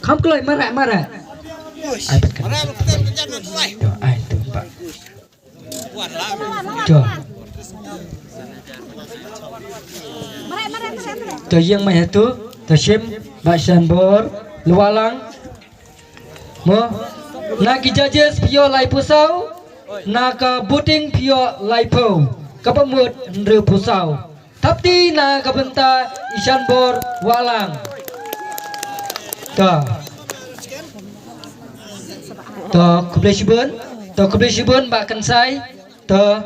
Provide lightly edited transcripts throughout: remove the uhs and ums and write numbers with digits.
Không có lời mà rạ. Ai bắt cần. Ai tự bạn. Chờ. Tờ yang mày tu, tờ sim, bạn san bor, lualang. Mo, na ki judges pio lai pusau, na ka voting pio lai po, kapamut nre pusau. Tapi na kabenta isan bor walang. Tờ. Tờ kublesibun ba kansai, tờ.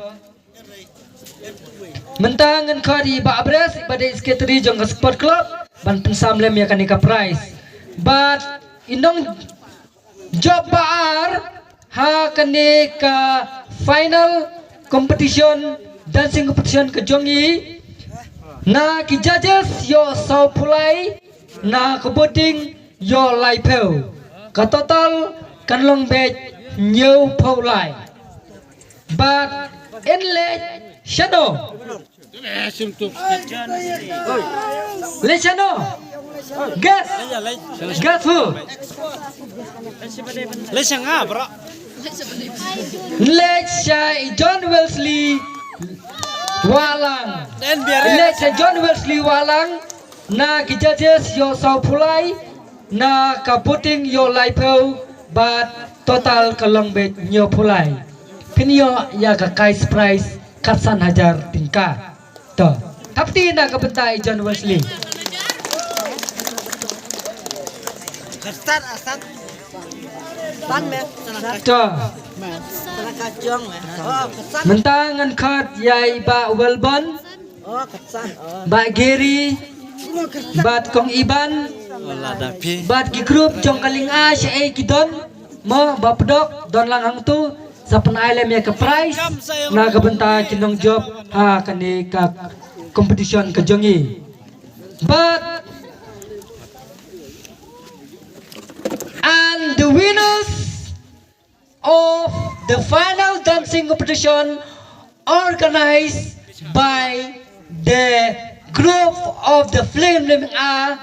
Mentang ngan kari ba abres pada sekretari jong sport club ban pensam lem ya kanika prize. But indong job baar ha kanika final competition dancing competition ke jongi na ki judges yo sau pulai na ke voting yo lai peu ka total kan long bet nhiều pulai. But in late shadow Lechano Guess who Lechanga bro Lecha John Wesley Walang Lecha John Wesley Walang na ki judges yo sau pulai na ka voting yo lai peu but total kalong bet nyo pulai pinyo ya ka kais prize katsan hajar tingka to tapi na kabentai John Wesley Kastan asat Tan me to Sana kacang me Oh kesan mentangan kat yai ba Welbon Oh kesan ba Gary bat kong Iban bat ki group jong kaling a syai kidon mo ba pedok don lang hang tu sa panailam ya ka prize na kabenta kinong job ha kani ka competition ka jongi but and the winners of the final dancing competition organized by the group of the Flame Living A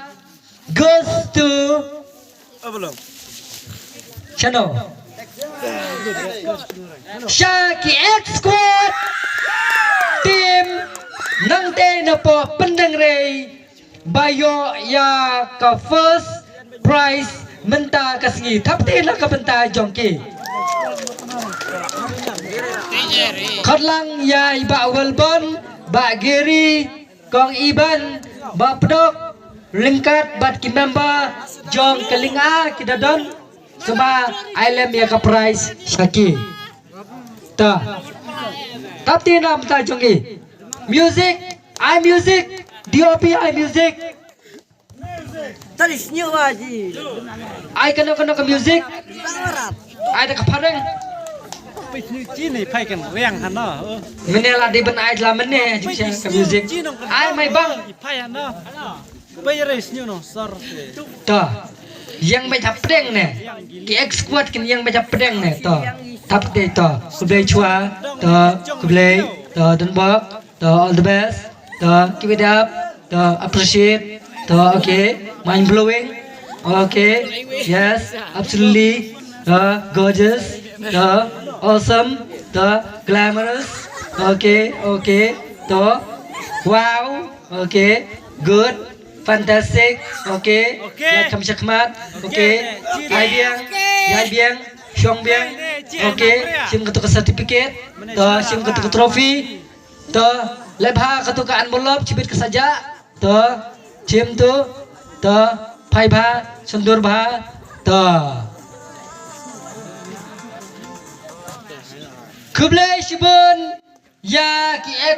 goes to Channel Shaki X Squad Team nang te na po pendang rey bayo ya ka first prize menta kasngi tapte na ka benta jongki khadlang ya ba Welbon ba Gary kong Iban ba pedok lingkat bat ki member jong kelinga kidadon coba ilem ya ka prize Shaki ta tapte na benta jongki music I music DOP I music Tadi senyum aja I kena ke music I ada kepareng ไปซื้อจีนให้ไผกันเรียงหั่นเนาะ menela di ben I lah meneh juga ke music I mai bang อีไผหั่นเนาะไปเรสนิวเนาะสอร์ toh yang baca pedeng ne ki X squad kin yang baca pedeng ne toh tap de toh kublai chua toh kublai toh denbok toh all the best toh keep it up toh appreciate toh okay mind blowing okay yes absolutely gorgeous toh awesome toh glamorous okay toh wow okay good fantastic okay ya khamshakmat okay yai biang shong biang okay sim ketuk certificate toh sim ketuk trofi toh lebha ketukaan bolop cibit kesaja toh sim tu toh phai bha sundur bha toh kublai shibun ya ki X